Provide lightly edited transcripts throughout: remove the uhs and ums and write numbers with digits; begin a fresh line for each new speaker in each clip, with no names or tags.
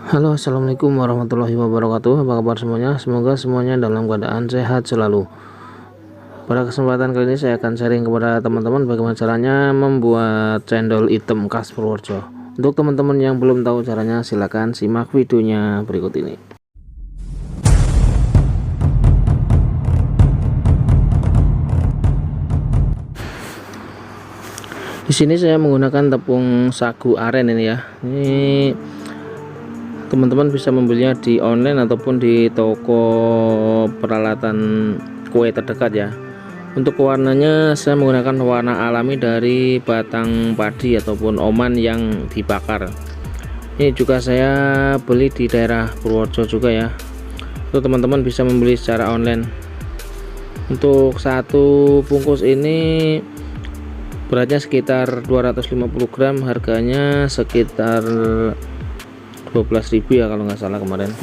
Halo, assalamualaikum warahmatullahi wabarakatuh. Apa kabar semuanya? Semoga semuanya dalam keadaan sehat selalu. Pada kesempatan kali ini saya akan sharing kepada teman-teman bagaimana caranya membuat cendol hitam khas Purworejo. Untuk teman-teman yang belum tahu caranya, silahkan simak videonya berikut ini. Di sini saya menggunakan tepung sagu aren ini ya. Ini teman-teman bisa membelinya di online ataupun di toko peralatan kue terdekat ya. Untuk warnanya saya menggunakan warna alami dari batang padi ataupun oman yang dibakar. Ini juga saya beli di daerah Purworejo juga ya. Itu teman-teman bisa membeli secara online. Untuk satu bungkus ini beratnya sekitar 250 gram, harganya sekitar 12.000 ya kalau nggak salah kemarin.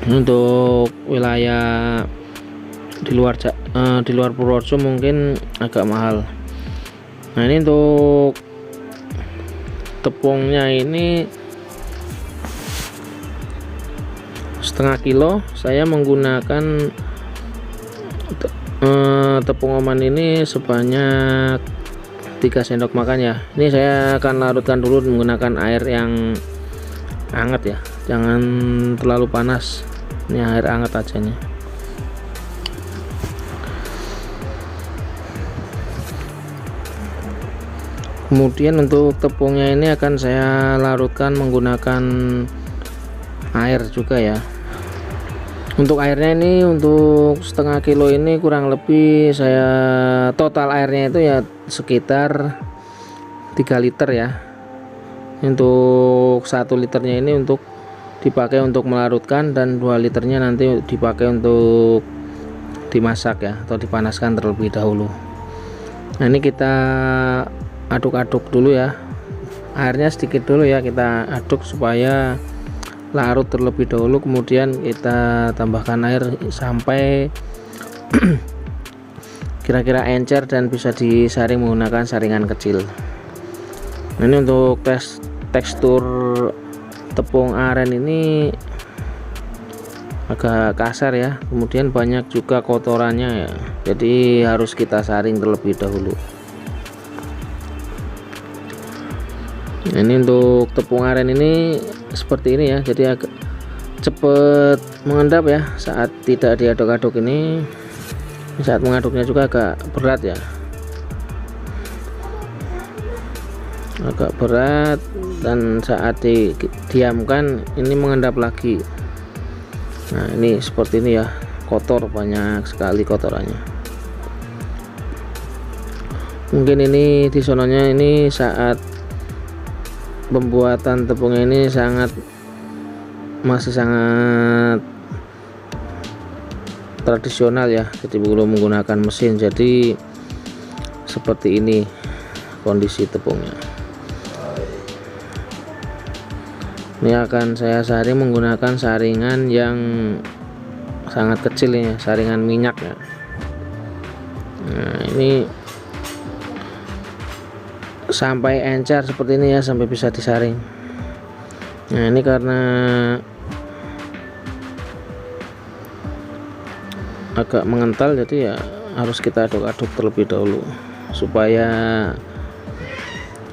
Untuk wilayah di luar Purworejo mungkin agak mahal. Nah, ini untuk tepungnya ini setengah kilo. Saya menggunakan tepung oman ini sebanyak 3 sendok makan ya. Ini saya akan larutkan dulu menggunakan air yang hangat ya, jangan terlalu panas. Ini air hangat aja nih. Kemudian untuk tepungnya ini akan saya larutkan menggunakan air juga ya. Untuk airnya ini untuk setengah kilo ini kurang lebih saya total airnya itu ya sekitar 3 liter ya. Untuk 1 liternya ini untuk dipakai untuk melarutkan, dan 2 liternya nanti dipakai untuk dimasak ya, atau dipanaskan terlebih dahulu. Nah, ini kita aduk-aduk dulu ya, airnya sedikit dulu ya, kita aduk supaya larut terlebih dahulu, kemudian kita tambahkan air sampai kira-kira encer dan bisa disaring menggunakan saringan kecil. Nah, ini untuk tekstur tepung aren ini agak kasar ya, kemudian banyak juga kotorannya ya, jadi harus kita saring terlebih dahulu. Ini untuk tepung aren ini seperti ini ya, jadi agak cepet mengendap ya saat tidak diaduk-aduk. Ini saat mengaduknya juga agak berat ya, agak berat, dan saat didiamkan ini mengendap lagi. Nah, ini seperti ini ya, kotor, banyak sekali kotorannya. Mungkin ini di sononya ini saat pembuatan tepungnya ini masih sangat tradisional ya, jadi belum menggunakan mesin, jadi seperti ini kondisi tepungnya. Ini akan saya saring menggunakan saringan yang sangat kecil ya, saringan minyak ya. Nah, ini sampai encer seperti ini ya, sampai bisa disaring. Nah, ini karena agak mengental, jadi ya harus kita aduk-aduk terlebih dahulu supaya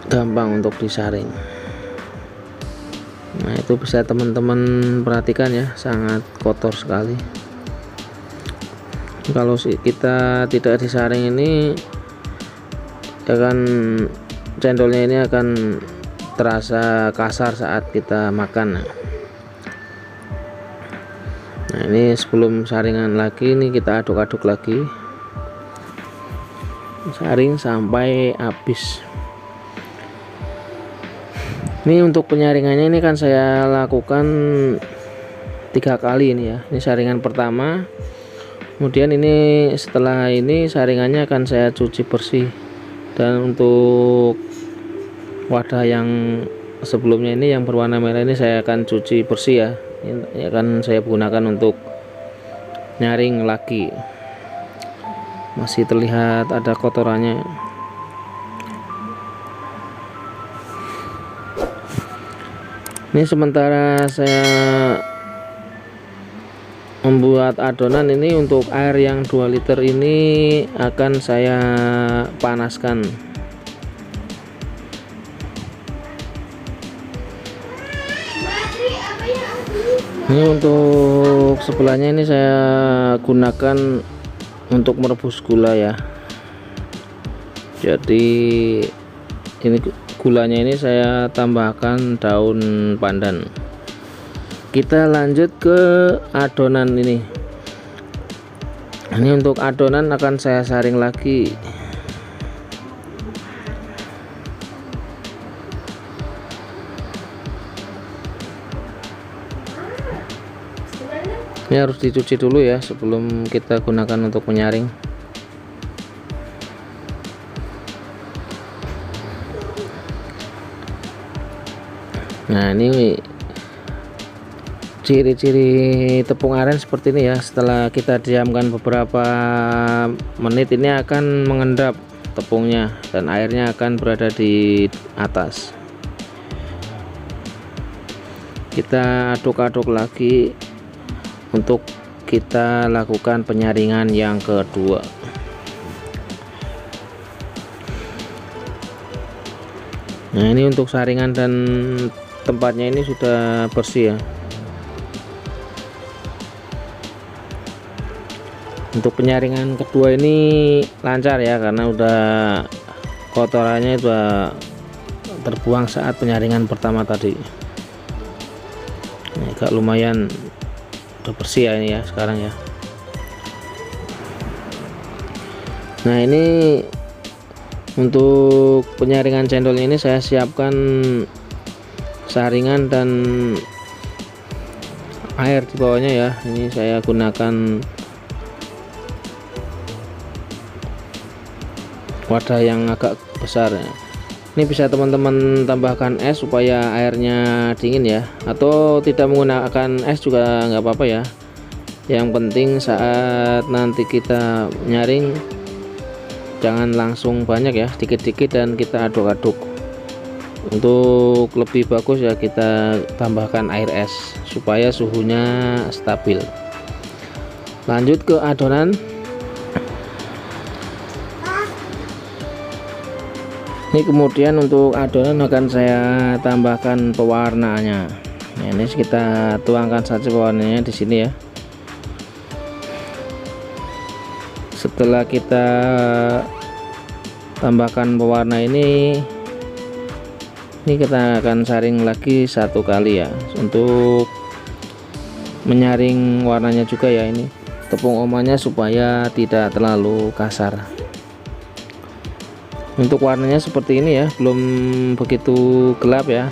gampang untuk disaring. Nah, itu bisa teman-teman perhatikan ya, sangat kotor sekali. Kalau kita tidak disaring ini akan cendolnya ini akan terasa kasar saat kita makan. Nah, ini sebelum saringan lagi, ini kita aduk-aduk lagi, saring sampai habis. Ini untuk penyaringannya ini kan saya lakukan 3 kali ini ya. Ini saringan pertama, kemudian ini setelah ini saringannya akan saya cuci bersih, dan untuk wadah yang sebelumnya ini yang berwarna merah ini saya akan cuci bersih ya. Ini akan saya gunakan untuk nyaring lagi, masih terlihat ada kotorannya. Ini sementara saya membuat adonan ini, untuk air yang 2 liter ini akan saya panaskan. Ini untuk sebelahnya ini saya gunakan untuk merebus gula ya. Jadi ini gulanya ini saya tambahkan daun pandan. Kita lanjut ke adonan ini. Ini untuk adonan akan saya saring lagi. Ini harus dicuci dulu ya sebelum kita gunakan untuk menyaring. Nah, ini ciri-ciri tepung aren seperti ini ya. Setelah kita diamkan beberapa menit, ini akan mengendap tepungnya dan airnya akan berada di atas. Kita aduk-aduk lagi untuk kita lakukan penyaringan yang kedua. Nah, ini untuk saringan dan tempatnya ini sudah bersih ya. Untuk penyaringan kedua ini lancar ya, karena udah kotorannya udah terbuang saat penyaringan pertama tadi. Ini agak lumayan udah bersih ya ini ya sekarang ya. Nah, ini untuk penyaringan cendolnya ini saya siapkan saringan dan air di bawahnya ya. Ini saya gunakan wadah yang agak besar ya. Ini bisa teman-teman tambahkan es supaya airnya dingin ya, atau tidak menggunakan es juga nggak apa-apa ya. Yang penting saat nanti kita nyaring jangan langsung banyak ya, dikit-dikit dan kita aduk-aduk. Untuk lebih bagus ya kita tambahkan air es supaya suhunya stabil. Lanjut ke adonan. Ini kemudian untuk adonan akan saya tambahkan pewarnanya. Nah, ini kita tuangkan saja pewarnanya di sini ya. Setelah kita tambahkan pewarna ini kita akan saring lagi 1 kali ya, untuk menyaring warnanya juga ya. Ini tepung omanya supaya tidak terlalu kasar. Untuk warnanya seperti ini ya, belum begitu gelap ya,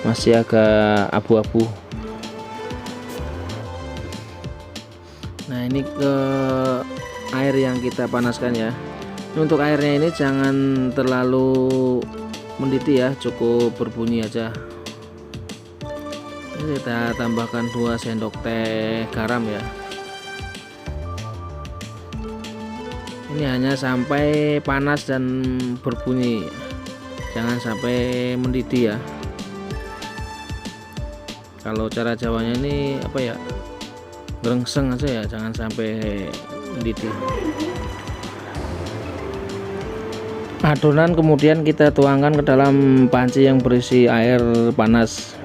masih agak abu-abu. Nah, ini ke air yang kita panaskan ya. Untuk airnya ini jangan terlalu mendidih ya, cukup berbunyi aja. Ini kita tambahkan 2 sendok teh garam ya. Ini hanya sampai panas dan berbunyi, jangan sampai mendidih ya. Kalau cara Jawanya ini apa ya, gerengseng aja ya, jangan sampai mendidih. Adonan kemudian kita tuangkan ke dalam panci yang berisi air panas.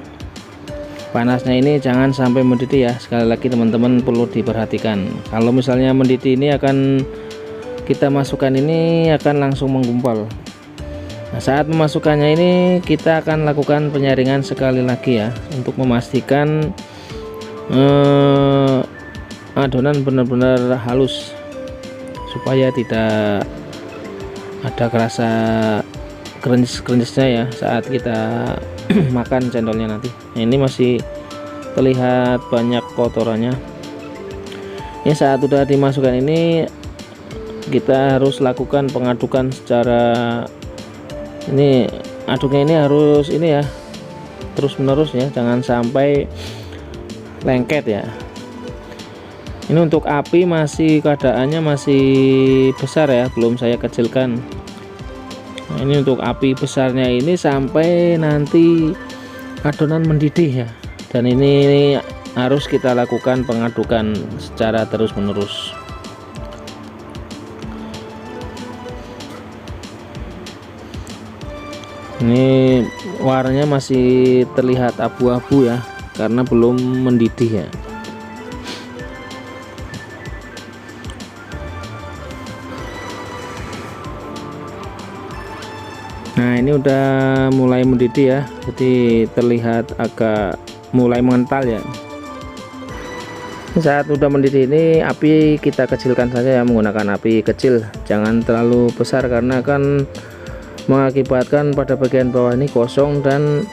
Panasnya ini jangan sampai mendidih ya. Sekali lagi teman-teman perlu diperhatikan. Kalau misalnya mendidih ini akan kita masukkan, ini akan langsung menggumpal. Nah, saat memasukkannya ini kita akan lakukan penyaringan sekali lagi ya, untuk memastikan adonan benar-benar halus supaya tidak ada kerasa kerencis-kerencisnya ya saat kita makan cendolnya nanti. Nah, ini masih terlihat banyak kotorannya. Ini saat sudah dimasukkan ini kita harus lakukan pengadukan secara ini, aduknya ini harus ini ya, terus menerus ya, jangan sampai lengket ya. Ini untuk api masih keadaannya masih besar ya, belum saya kecilkan. Nah, ini untuk api besarnya ini sampai nanti adonan mendidih ya, dan ini harus kita lakukan pengadukan secara terus menerus. Ini warnanya masih terlihat abu-abu ya, karena belum mendidih ya. Nah, ini udah mulai mendidih ya, jadi terlihat agak mulai mengental ya. Saat udah mendidih ini api kita kecilkan saja ya, menggunakan api kecil, jangan terlalu besar karena akan mengakibatkan pada bagian bawah ini kosong dan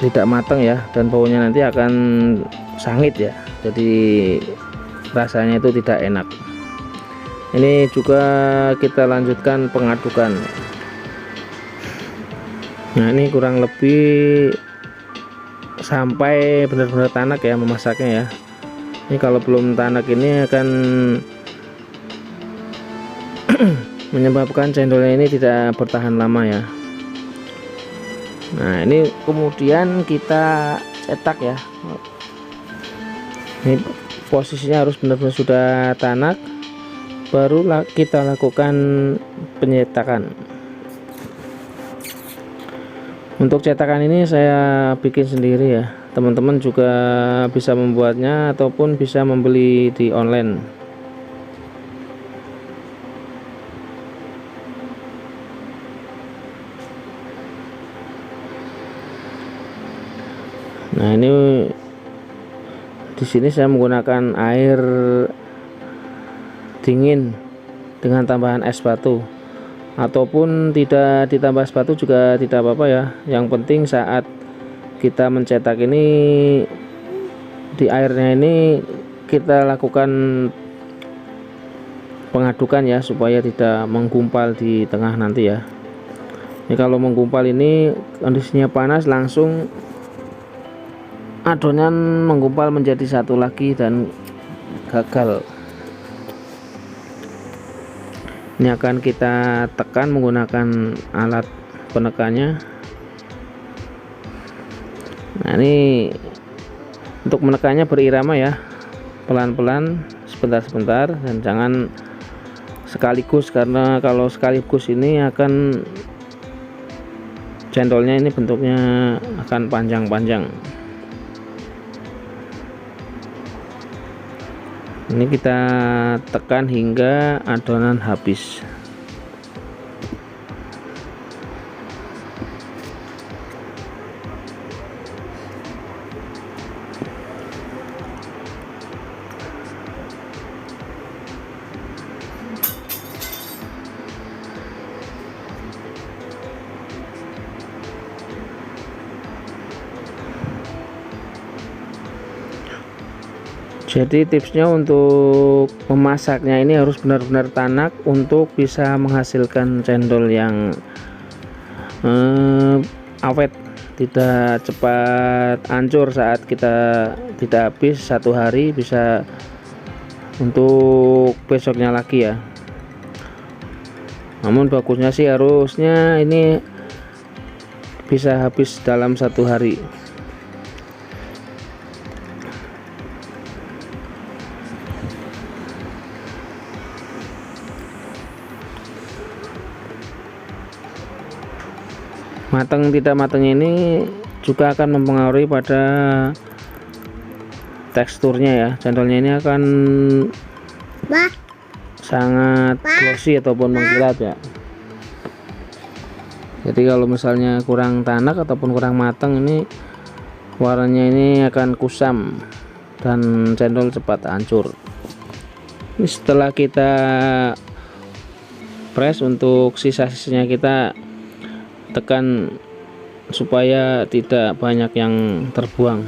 tidak matang ya, dan baunya nanti akan sangit ya, jadi rasanya itu tidak enak. Ini juga kita lanjutkan pengadukan. Nah, ini kurang lebih sampai benar-benar tanak ya memasaknya ya. Ini kalau belum tanak ini akan menyebabkan cendolnya ini tidak bertahan lama ya. Nah, ini kemudian kita cetak ya. Ini posisinya harus benar-benar sudah tanak, baru kita lakukan penyetakan. Untuk cetakan ini saya bikin sendiri ya, teman-teman juga bisa membuatnya ataupun bisa membeli di online. Nah, ini di sini saya menggunakan air dingin dengan tambahan es batu, ataupun tidak ditambah es batu juga tidak apa-apa ya. Yang penting saat kita mencetak ini di airnya ini kita lakukan pengadukan ya, supaya tidak menggumpal di tengah nanti ya. Ini kalau menggumpal ini kondisinya panas, langsung adonan menggumpal menjadi satu lagi dan gagal. Ini akan kita tekan menggunakan alat penekannya. Nah, ini untuk menekannya berirama ya, pelan-pelan, sebentar-sebentar, dan jangan sekaligus, karena kalau sekaligus ini akan cendolnya ini bentuknya akan panjang-panjang. Ini kita tekan hingga adonan habis. Jadi tipsnya untuk memasaknya ini harus benar-benar tanak untuk bisa menghasilkan cendol yang awet, tidak cepat hancur saat kita tidak habis satu hari, bisa untuk besoknya lagi ya. Namun bagusnya sih harusnya ini bisa habis dalam satu hari. Matang tidak matangnya ini juga akan mempengaruhi pada teksturnya ya. Cendolnya ini akan sangat glossy ataupun mengkilat ya. Jadi kalau misalnya kurang tanak ataupun kurang matang, ini warnanya ini akan kusam dan cendol cepat hancur. Ini setelah kita press, untuk sisa-sisanya kita tekan supaya tidak banyak yang terbuang.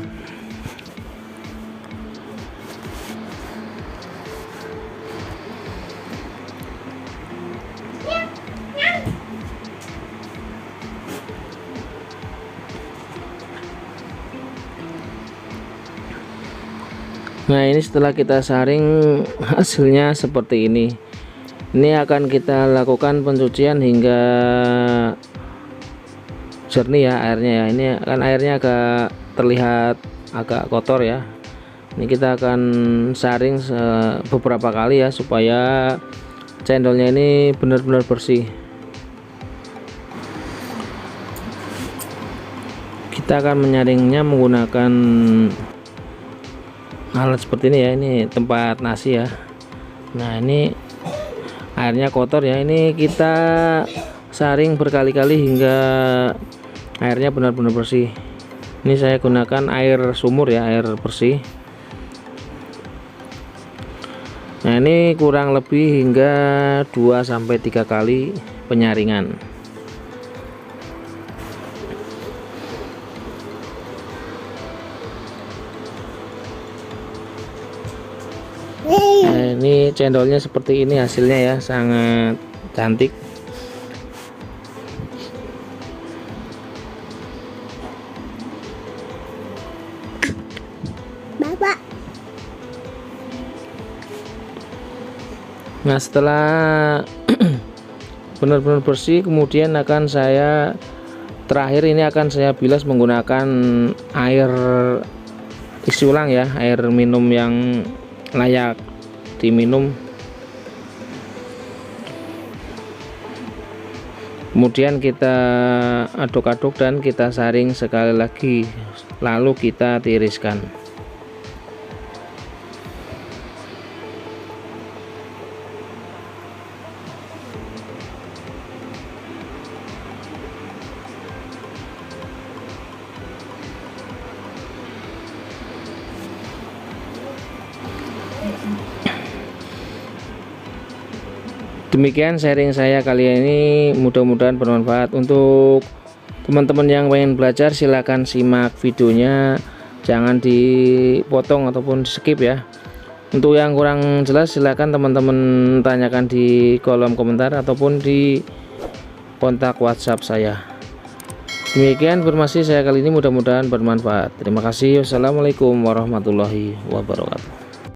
Nah, ini setelah kita saring hasilnya seperti ini. Ini akan kita lakukan pencucian hingga jernih ya airnya ya. Ini kan airnya agak terlihat agak kotor ya. Ini kita akan saring beberapa kali ya supaya cendolnya ini benar-benar bersih. Kita akan menyaringnya menggunakan alat seperti ini ya. Ini tempat nasi ya. Nah, ini airnya kotor ya. Ini kita saring berkali-kali hingga airnya benar-benar bersih. Ini saya gunakan air sumur ya, air bersih. Nah, ini kurang lebih hingga 2-3 kali penyaringan. Nah, ini cendolnya seperti ini hasilnya ya, sangat cantik.
Bapak.
Nah, setelah benar-benar bersih, kemudian akan saya terakhir ini akan saya bilas menggunakan air isi ulang ya, air minum yang layak diminum. Kemudian kita aduk-aduk dan kita saring sekali lagi, lalu kita tiriskan. Demikian sharing saya kali ini, mudah-mudahan bermanfaat. Untuk teman-teman yang pengen belajar silahkan simak videonya, jangan dipotong ataupun di skip ya. Untuk yang kurang jelas silahkan teman-teman tanyakan di kolom komentar ataupun di kontak WhatsApp saya. Demikian informasi saya kali ini, mudah-mudahan bermanfaat. Terima kasih. Wassalamualaikum warahmatullahi wabarakatuh.